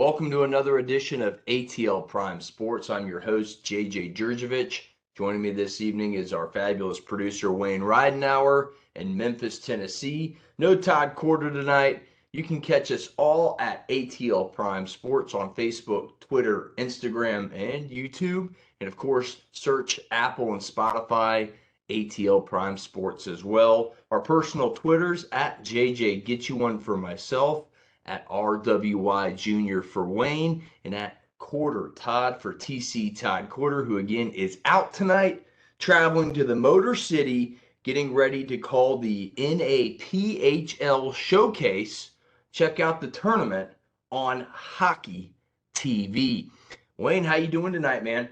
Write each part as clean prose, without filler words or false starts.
Welcome to another edition of ATL Prime Sports. I'm your host, Jurjevich. Joining me this evening is our fabulous producer, Wayne Ridenauer in Memphis, Tennessee. No Todd Corder tonight. You can catch us all at ATL Prime Sports on Facebook, Twitter, Instagram, and YouTube. And of course, search Apple and Spotify, ATL Prime Sports as well. Our personal Twitters at JJ Get You One for myself, at RWI Jr. for Wayne, and at Corder Todd for TC Todd Corder, who again is out tonight, traveling to the Motor City, getting ready to call the NAPHL Showcase. Check out the tournament on Hockey TV. Wayne, how you doing tonight, man?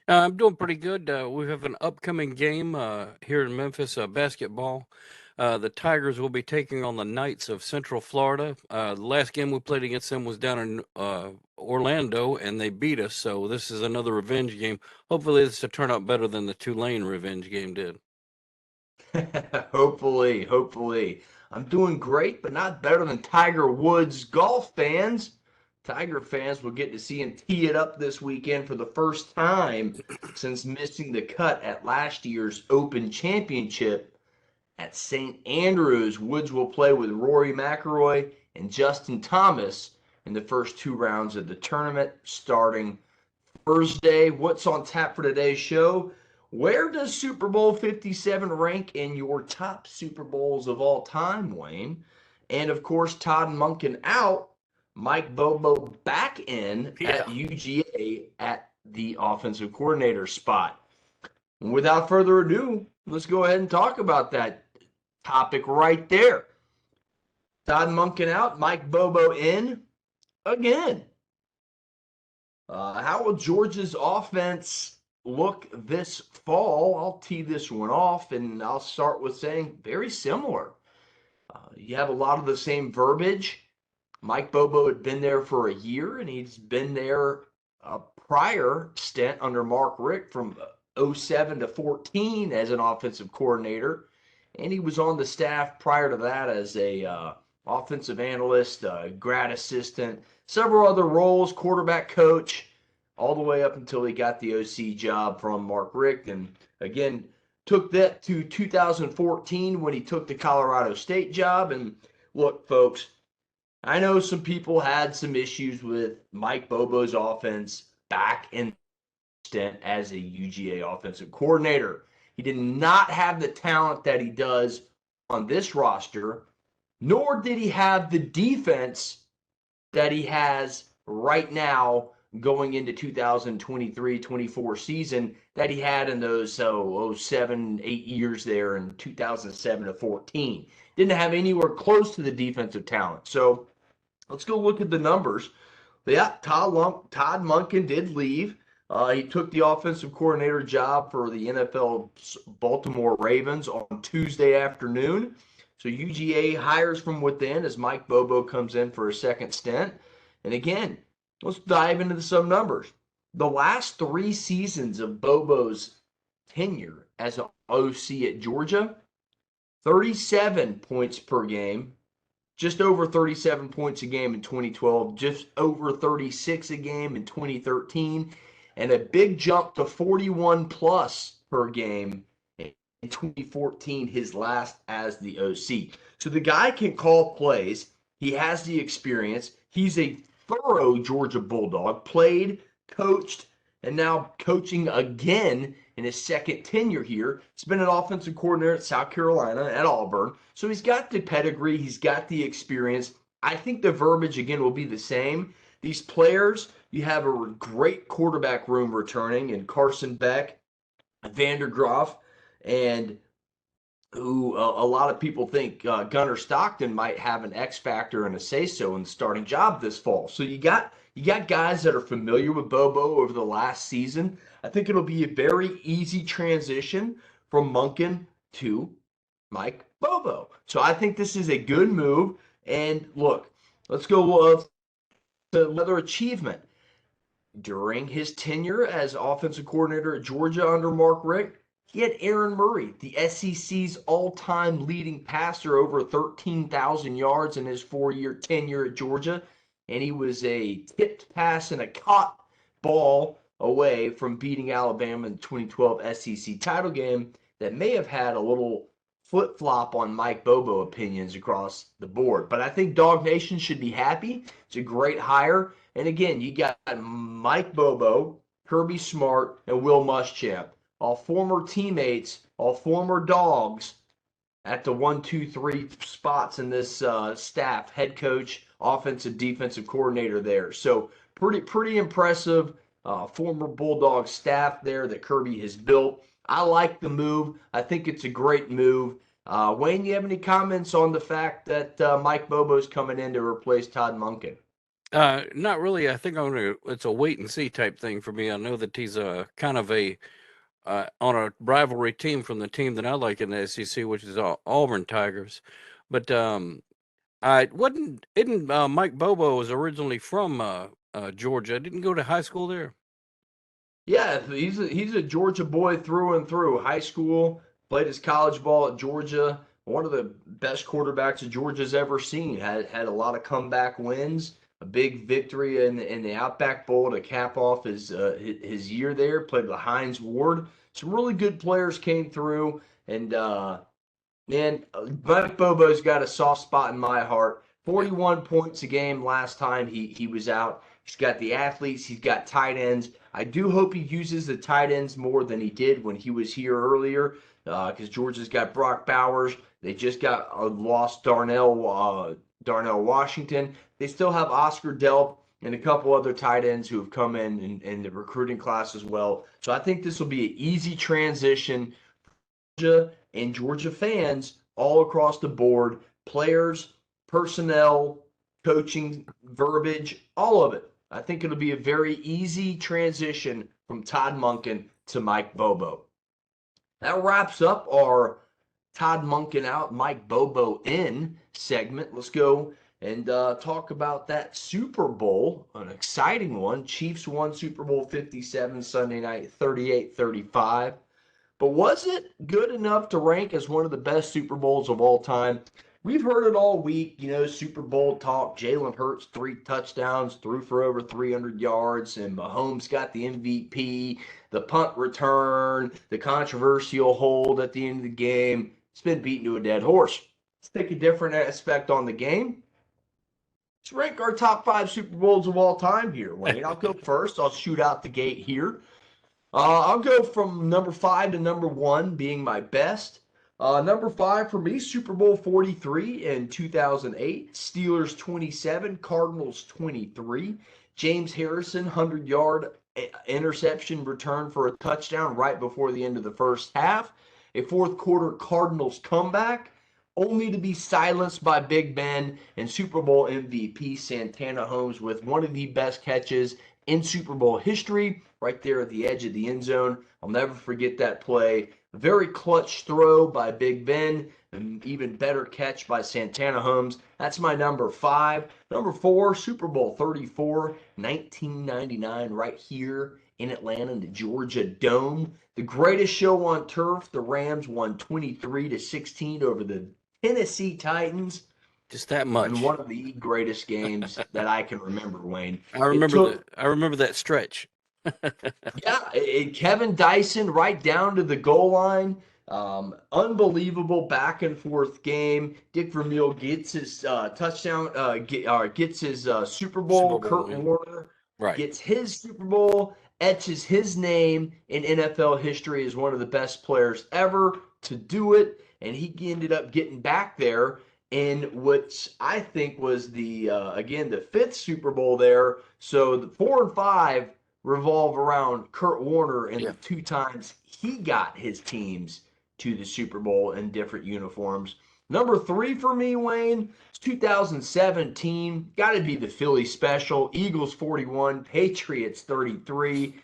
I'm doing pretty good. We have an upcoming game here in Memphis, basketball. The Tigers will be taking on the Knights of Central Florida. The last game we played against them was down in Orlando, and they beat us. So this is another revenge game. Hopefully this will turn out better than the Tulane revenge game did. Hopefully. I'm doing great, but not better than Tiger Woods golf fans. Tiger fans will get to see him tee it up this weekend for the first time since missing the cut at last year's Open Championship at St. Andrews. Woods will play with Rory McIlroy and Justin Thomas in the first two rounds of the tournament starting Thursday. What's on tap for today's show? Where does Super Bowl 57 rank in your top Super Bowls of all time, Wayne? And of course, Todd Monken out, Mike Bobo back in at UGA at the offensive coordinator spot. And without further ado, let's go ahead and talk about that topic right there. Todd Monken out, Mike Bobo in again. How will Georgia's offense look this fall? I'll tee this one off, and I'll start with saying very similar. You have a lot of the same verbiage. Mike Bobo had been there for a year, and he's been there a prior stint under Mark Richt from 07 to 14 as an offensive coordinator. And he was on the staff prior to that as a offensive analyst, grad assistant, several other roles, quarterback coach, all the way up until he got the OC job from Mark Richt. And again, took that to 2014 when he took the Colorado State job. And look, folks, I know some people had some issues with Mike Bobo's offense back in stint as a UGA offensive coordinator. He did not have the talent that he does on this roster, nor did he have the defense that he has right now going into 2023-24 season that he had in those 7, 8 years there in 2007 to 14. Didn't have anywhere close to the defensive talent. So let's go look at the numbers. Yeah, Todd Monken did leave. He took the offensive coordinator job for the NFL Baltimore Ravens on Tuesday afternoon. So UGA hires from within as Mike Bobo comes in for a second stint. And again, let's dive into some numbers. The last 3 seasons of Bobo's tenure as an OC at Georgia, 37 points per game, just over 37 points a game in 2012, just over 36 a game in 2013, and a big jump to 41 plus per game in 2014, his last as the OC. So the guy can call plays. He has the experience. He's a thorough Georgia Bulldog, played, coached, and now coaching again in his second tenure here. He's been an offensive coordinator at South Carolina, at Auburn. So he's got the pedigree. He's got the experience. I think the verbiage, again, will be the same. These players, you have a great quarterback room returning in Carson Beck, Vandergraaf, and who a lot of people think Gunnar Stockton might have an X factor and a say-so in the starting job this fall. So you got guys that are familiar with Bobo over the last season. I think it'll be a very easy transition from Monken to Mike Bobo. So I think this is a good move. And look, let's go to another achievement. During his tenure as offensive coordinator at Georgia under Mark Richt, he had Aaron Murray, the SEC's all-time leading passer, over 13,000 yards in his 4-year tenure at Georgia. and he was a tipped pass and a caught ball away from beating Alabama in the 2012 SEC title game that may have had a little flip-flop on Mike Bobo opinions across the board. But I think Dog Nation should be happy. It's a great hire. And again, you got Mike Bobo, Kirby Smart, and Will Muschamp, all former teammates, all former dogs at the 1, 2, 3 spots in this staff, head coach, offensive, defensive coordinator there. So pretty impressive former Bulldog staff there that Kirby has built. I like the move. I think it's a great move. Wayne, you have any comments on the fact that Mike Bobo's coming in to replace Todd Monken? Not really. I think it's a wait and see type thing for me. I know that he's a kind of a on a rivalry team from the team that I like in the SEC, which is Auburn Tigers. But I wasn't. Isn't Mike Bobo was originally from Georgia? Didn't go to high school there. Yeah, he's a Georgia boy through and through. High school, played his college ball at Georgia. One of the best quarterbacks that Georgia's ever seen. Had a lot of comeback wins. A big victory in the Outback Bowl to cap off his year there. Played with Hines Ward. Some really good players came through, and man, Mike Bobo's got a soft spot in my heart. 41 points a game last time he was out. He's got the athletes. He's got tight ends. I do hope he uses the tight ends more than he did when he was here earlier, because Georgia's got Brock Bowers. They just got lost Darnell Washington. They still have Oscar Delp and a couple other tight ends who have come in the recruiting class as well. So I think this will be an easy transition. Georgia and Georgia fans all across the board, players, personnel, coaching, verbiage, all of it. I think it'll be a very easy transition from Todd Monken to Mike Bobo. That wraps up our Todd Monken out, Mike Bobo in segment. Let's go and talk about that Super Bowl, an exciting one. Chiefs won Super Bowl 57 Sunday night, 38-35. But was it good enough to rank as one of the best Super Bowls of all time? We've heard it all week, Super Bowl talk. Jalen Hurts, 3 touchdowns, threw for over 300 yards, and Mahomes got the MVP, the punt return, the controversial hold at the end of the game. It's been beaten to a dead horse. Let's take a different aspect on the game. Let's rank our top 5 Super Bowls of all time here, Wayne. I'll go first. I'll shoot out the gate here. I'll go from number 5 to number 1 being my best. Number 5 for me, Super Bowl 43 in 2008. Steelers 27, Cardinals 23. James Harrison, 100-yard interception return for a touchdown right before the end of the first half. A fourth quarter Cardinals comeback, only to be silenced by Big Ben and Super Bowl MVP Santana Holmes with one of the best catches in Super Bowl history, right there at the edge of the end zone. I'll never forget that play. A very clutch throw by Big Ben, an even better catch by Santana Holmes. That's my number 5. Number 4, Super Bowl 34, 1999, right here in Atlanta in the Georgia Dome. The greatest show on turf. The Rams won 23-16 over the Tennessee Titans. Just that much. And one of the greatest games that I can remember, Wayne. I remember that stretch. Yeah, Kevin Dyson right down to the goal line. Unbelievable back and forth game. Dick Vermeil gets his touchdown, gets his Super Bowl. Kurt Warner gets his Super Bowl, etches his name in NFL history as one of the best players ever to do it. And he ended up getting back there in what I think was the 5th Super Bowl there. So the 4 and 5 revolve around Kurt Warner and the 2 times he got his teams to the Super Bowl in different uniforms. Number 3 for me, Wayne, is 2017. Got to be the Philly special. Eagles 41, Patriots 33.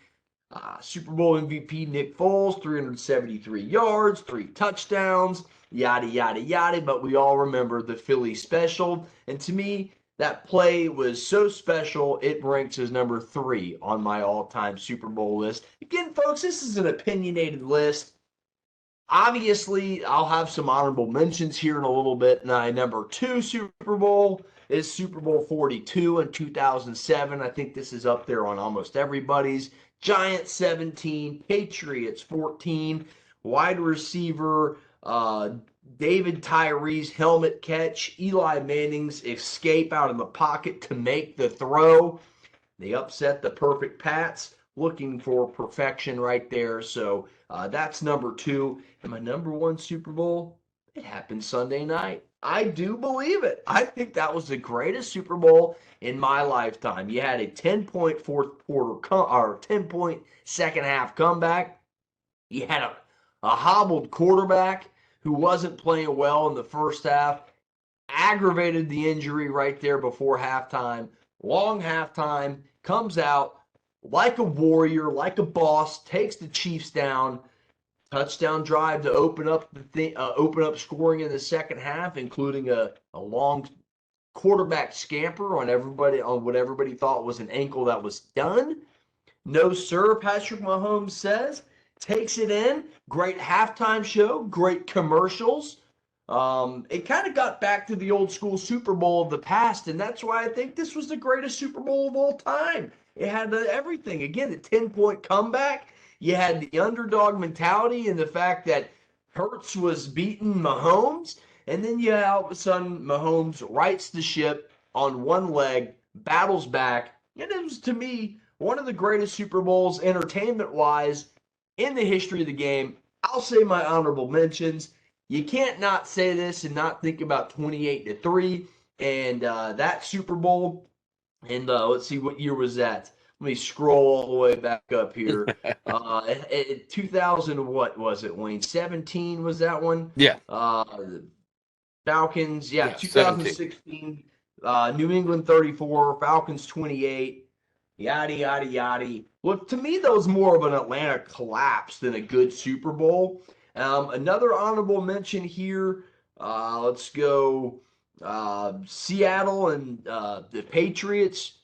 Super Bowl MVP Nick Foles, 373 yards, 3 touchdowns, yada, yada, yada. But we all remember the Philly special. And to me, that play was so special, it ranks as number 3 on my all-time Super Bowl list. Again, folks, this is an opinionated list. Obviously, I'll have some honorable mentions here in a little bit. My number 2 Super Bowl is Super Bowl 42 in 2007. I think this is up there on almost everybody's. Giants 17, Patriots 14, wide receiver David Tyree's helmet catch, Eli Manning's escape out of the pocket to make the throw. They upset the perfect Pats, looking for perfection right there. So that's number 2. And my number 1 Super Bowl, it happened Sunday night. I do believe it. I think that was the greatest Super Bowl in my lifetime. You had a 10-point fourth quarter or 10-point second half comeback. You had a hobbled quarterback who wasn't playing well in the first half, aggravated the injury right there before halftime. Long halftime, comes out like a warrior, like a boss, takes the Chiefs down. Touchdown drive to open up scoring in the second half, including a long quarterback scamper on what everybody thought was an ankle that was done. No, sir, Patrick Mahomes says. Takes it in. Great halftime show. Great commercials. It kind of got back to the old school Super Bowl of the past, and that's why I think this was the greatest Super Bowl of all time. It had everything. Again, a 10-point comeback. You had the underdog mentality and the fact that Hurts was beating Mahomes, and then you all of a sudden Mahomes rights the ship on one leg, battles back, and it was, to me, one of the greatest Super Bowls entertainment-wise in the history of the game. I'll say my honorable mentions. You can't not say this and not think about 28-3 and that Super Bowl. And let's see, what year was that? Let me scroll all the way back up here. 2000, what was it, Wayne? 17 was that one? Yeah. Falcons, yeah, 17. 2016. New England 34, Falcons 28. Yada, yada, yada. Look, to me, that was more of an Atlanta collapse than a good Super Bowl. Another honorable mention here. Let's go Seattle and the Patriots.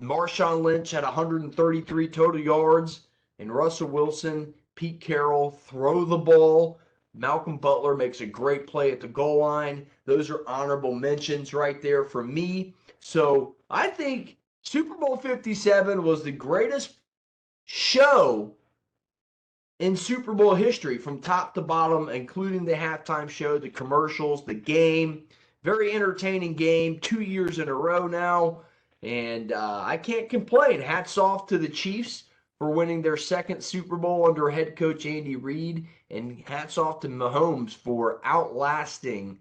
Marshawn Lynch had 133 total yards, and Russell Wilson, Pete Carroll throw the ball. Malcolm Butler makes a great play at the goal line. Those are honorable mentions right there for me. So I think Super Bowl 57 was the greatest show in Super Bowl history from top to bottom, including the halftime show, the commercials, the game. Very entertaining game, 2 years in a row now. And I can't complain. Hats off to the Chiefs for winning their second Super Bowl under head coach Andy Reid. And hats off to Mahomes for outlasting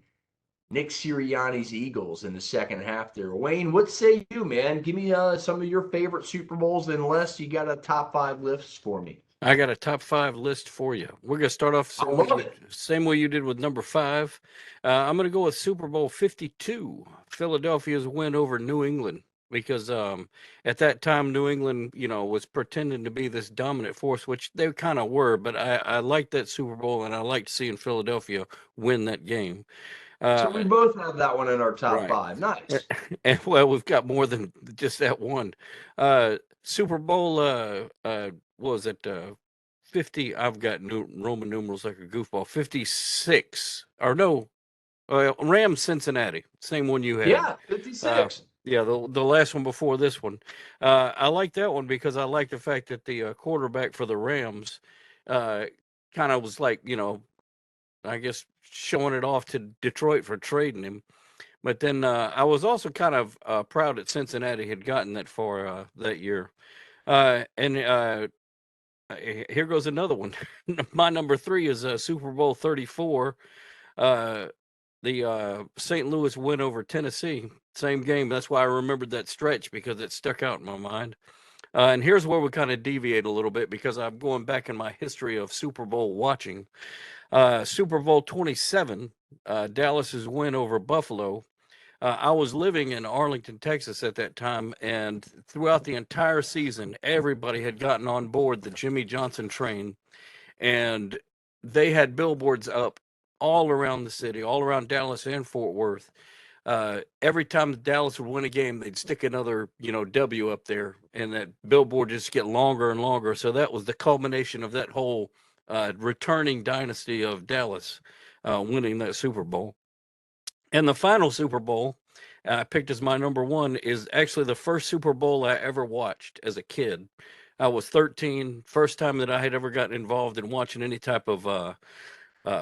Nick Sirianni's Eagles in the second half there. Wayne, what say you, man? Give me some of your favorite Super Bowls, unless you got a top 5 list for me. I got a top 5 list for you. We're going to start off same way you did with number 5. I'm going to go with Super Bowl 52, Philadelphia's win over New England. Because at that time, New England, was pretending to be this dominant force, which they kind of were. But I liked that Super Bowl, and I liked seeing Philadelphia win that game. So we both have that one in our top right. 5. Nice. And well, we've got more than just that one. Super Bowl, what was it? 50. I've got Roman numerals like a goofball. 56. Or no, Rams Cincinnati. Same one you had. Yeah, 56. Yeah, the last one before this one. I like that one because I like the fact that the quarterback for the Rams kind of was like, I guess showing it off to Detroit for trading him. But then I was also kind of proud that Cincinnati had gotten that far that year. And here goes another one. My number 3 is Super Bowl 34. The St. Louis win over Tennessee. Same game. That's why I remembered that stretch, because it stuck out in my mind. And here's where we kind of deviate a little bit, because I'm going back in my history of Super Bowl watching. Super Bowl 27, Dallas's win over Buffalo. I was living in Arlington, Texas at that time, and throughout the entire season, everybody had gotten on board the Jimmy Johnson train, and they had billboards up all around the city, all around Dallas and Fort Worth. Every time Dallas would win a game, they'd stick another, W up there, and that billboard just get longer and longer. So that was the culmination of that whole returning dynasty of Dallas winning that Super Bowl. And the final Super Bowl, I picked as my number one is actually the first Super Bowl I ever watched as a kid. I was 13, first time that I had ever gotten involved in watching any type of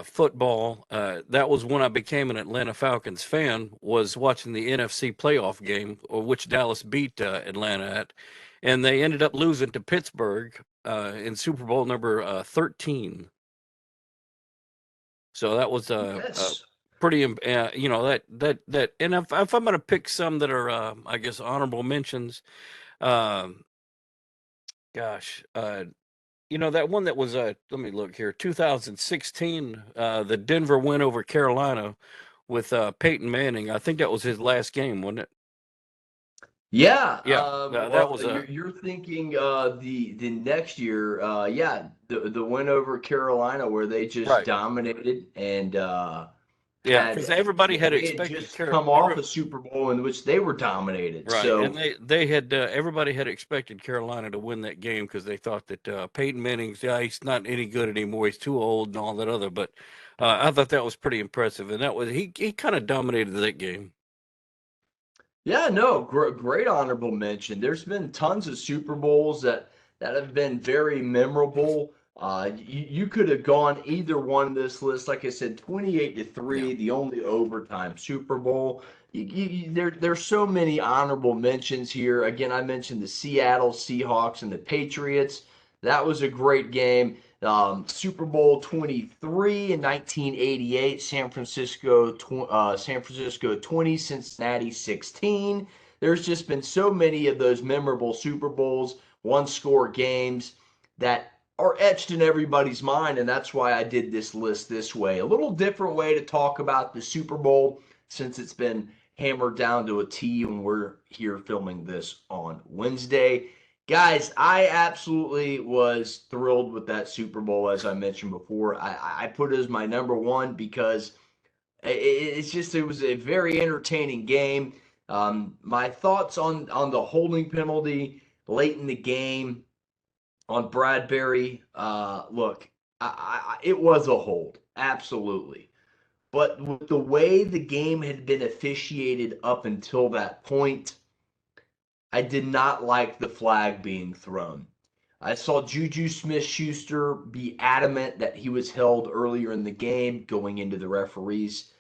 football. That was when I became an Atlanta Falcons fan. Was watching the NFC playoff game, or which Dallas beat Atlanta at, and they ended up losing to Pittsburgh in Super Bowl number 13. So that was Yes. pretty, that. And if I'm going to pick some that are, I guess, honorable mentions, um, gosh, that one that was, let me look here, 2016, the Denver win over Carolina with Peyton Manning. I think that was his last game, wasn't it? Yeah, Yeah, that was a you're thinking the next year, yeah, the win over Carolina where they just right. dominated and Yeah, because everybody had they had expected just come off a Super Bowl in which they were dominated. right, and So they had everybody had expected Carolina to win that game because they thought that Peyton Manning's he's not any good anymore. He's too old and all that other. But I thought that was pretty impressive, and that was he kind of dominated that game. yeah, no, great honorable mention. There's been tons of Super Bowls that have been very memorable. You could have gone either one this list. Like I said, 28 to Yeah. 3, the only overtime Super Bowl. There's so many honorable mentions here. Again, I mentioned the Seattle Seahawks and the Patriots. That was a great game. Super Bowl 23 in 1988, San Francisco 20, Cincinnati 16. There's just been so many of those memorable Super Bowls, one score games that are etched in everybody's mind, and that's why I did this list this way. A little different way to talk about the Super Bowl since it's been hammered down to a T when we're here filming this on Wednesday. Guys, I absolutely was thrilled with that Super Bowl, as I mentioned before. I put it as my number one because it was a very entertaining game. My thoughts on the holding penalty late in the game on Bradbury. Look, it was a hold, absolutely. But with the way the game had been officiated up until that point, I did not like the flag being thrown. I saw Juju Smith-Schuster be adamant that he was held earlier in the game, going into the referee's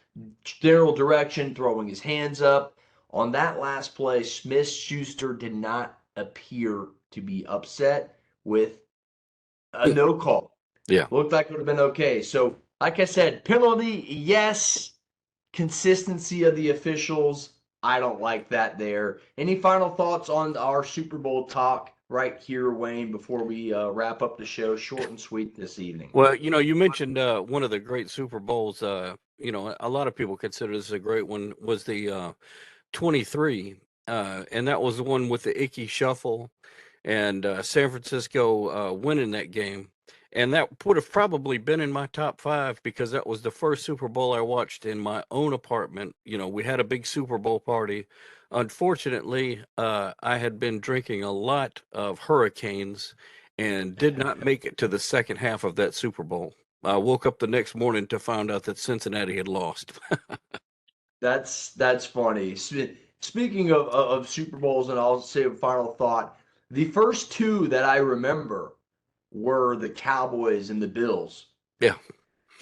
general direction, throwing his hands up. On that last play, Smith-Schuster did not appear to be upset with a no call. Yeah. Looked like it would have been okay. So, like I said, penalty, yes. Consistency of the officials, I don't like that there. Any final thoughts on our Super Bowl talk right here, Wayne, before we wrap up the show? Short and sweet this evening. Well, you mentioned one of the great Super Bowls. A lot of people consider this a great one. Was the 23, and that was the one with the Icky Shuffle and San Francisco winning that game. And that would have probably been in my top five because that was the first Super Bowl I watched in my own apartment. We had a big Super Bowl party. Unfortunately, I had been drinking a lot of hurricanes and did not make it to the second half of that Super Bowl. I woke up the next morning to find out that Cincinnati had lost. That's funny. Speaking of Super Bowls, and I'll say a final thought. The first two that I remember were the Cowboys and the Bills. Yeah.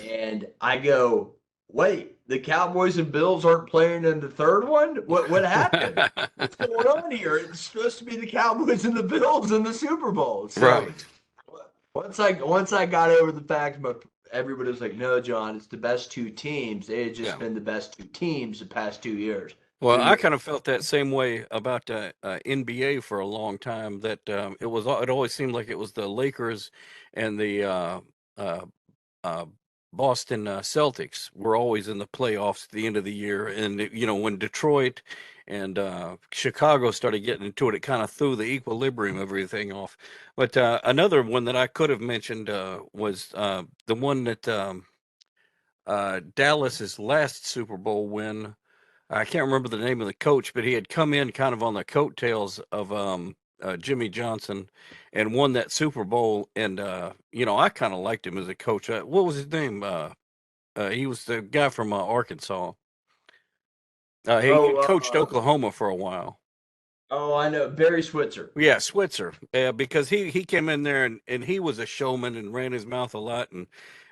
And I go, wait, the Cowboys and Bills aren't playing in the third one? What happened? What's going on here? It's supposed to be the Cowboys and the Bills in the Super Bowl. So Right. once I got over the fact, but everybody was like, no, John, it's the best two teams. They had just Yeah. been the best two teams the past 2 years. Well, I 3 years. kind of felt that same way about NBA for a long time. That it always seemed like it was the Lakers and the uh, uh, Boston Celtics were always in the playoffs at the end of the year. And when Detroit and Chicago started getting into it, it kind of threw the equilibrium of everything off. But another one that I could have mentioned was the one that Dallas's last Super Bowl win. I can't remember the name of the coach, but he had come in kind of on the coattails of Jimmy Johnson and won that Super Bowl. And I kind of liked him as a coach. What was his name? He was the guy from Arkansas. He Oh, coached Oklahoma for a while. oh, I know. Barry Switzer. Yeah, Switzer. Because he came in there and he was a showman and ran his mouth a lot, and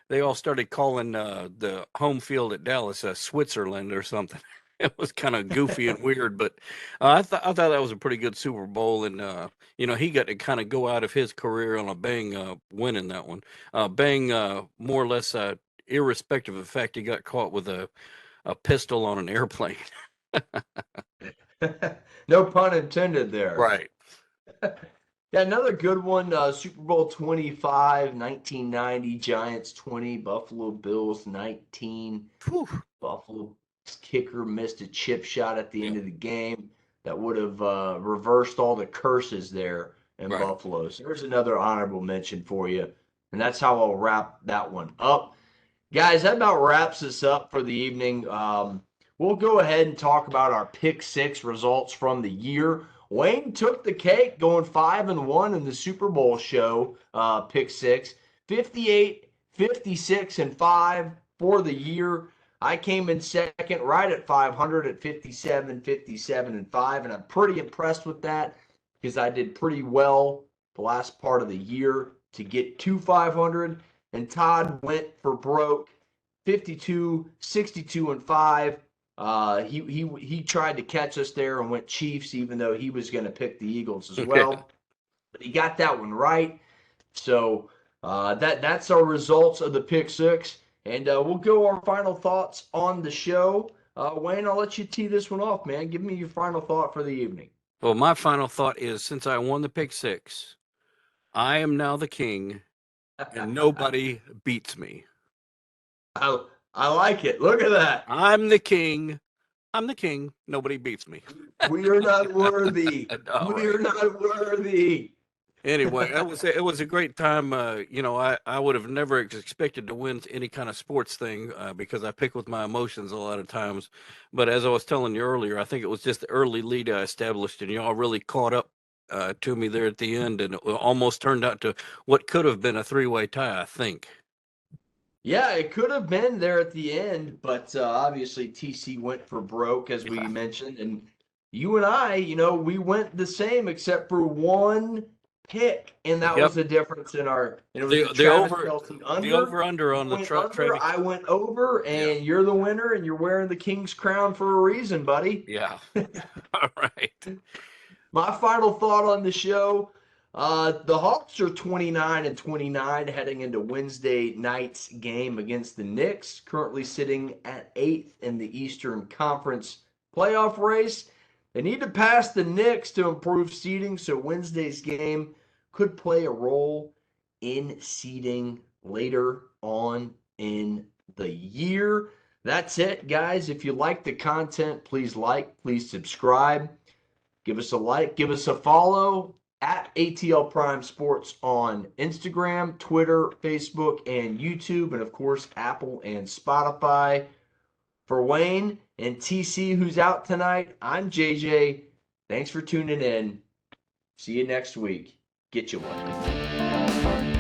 they all started calling the home field at Dallas Switzerland or something. It was kind of goofy and weird, but I thought that was a pretty good Super Bowl, and he got to kind of go out of his career on a bang, winning that one. Bang, more or less, irrespective of the fact he got caught with a pistol on an airplane. No pun intended there. Right. Yeah, another good one, Super Bowl 25, 1990, Giants 20, Buffalo Bills 19. Whew. Buffalo kicker missed a chip shot at the Yeah. end of the game that would have reversed all the curses there in Right. Buffalo. So there's another honorable mention for you. And that's how I'll wrap that one up. Guys, that about wraps us up for the evening. We'll go ahead and talk about our pick six results from the year. Wayne took the cake, going 5-1 in the Super Bowl show, pick six, 58, 56, and 5 for the year. I came in second, right at 500 at 57, 57, and 5, and I'm pretty impressed with that because I did pretty well the last part of the year to get to 500. And Todd went for broke, 52, 62, and 5. He tried to catch us there and went Chiefs, even though he was going to pick the Eagles as well. But he got that one right. So that's our results of the pick six. And we'll go our final thoughts on the show. Wayne, I'll let you tee this one off, man. Give me your final thought for the evening. Well, my final thought is, since I won the pick six, I am now the king, and nobody beats me. I like it. Look at that. I'm the king. I'm the king. Nobody beats me. We are not worthy. We are Right. not worthy. Anyway, it was a great time. I would have never expected to win any kind of sports thing because I pick with my emotions a lot of times. But as I was telling you earlier, I think it was just the early lead I established, and y'all really caught up to me there at the end, and it almost turned out to what could have been a three-way tie, I think. Yeah, it could have been there at the end, but obviously TC went for broke, as we mentioned. And you and I, we went the same except for one pick, and that was the difference in our. And it was the Travis Kelce under. The over-under on the Travis. I went over, and you're the winner, and you're wearing the King's crown for a reason, buddy. Yeah. All right. My final thought on the show. The Hawks are 29-29 heading into Wednesday night's game against the Knicks, currently sitting at 8th in the Eastern Conference playoff race. They need to pass the Knicks to improve seeding, so Wednesday's game could play a role in seeding later on in the year. That's it, guys. If you like the content, please please subscribe. Give us a like, give us a follow at ATL Prime Sports on Instagram, Twitter, Facebook, and YouTube, and of course, Apple and Spotify. For Wayne and TC, who's out tonight, I'm JJ. Thanks for tuning in. See you next week. Get you one.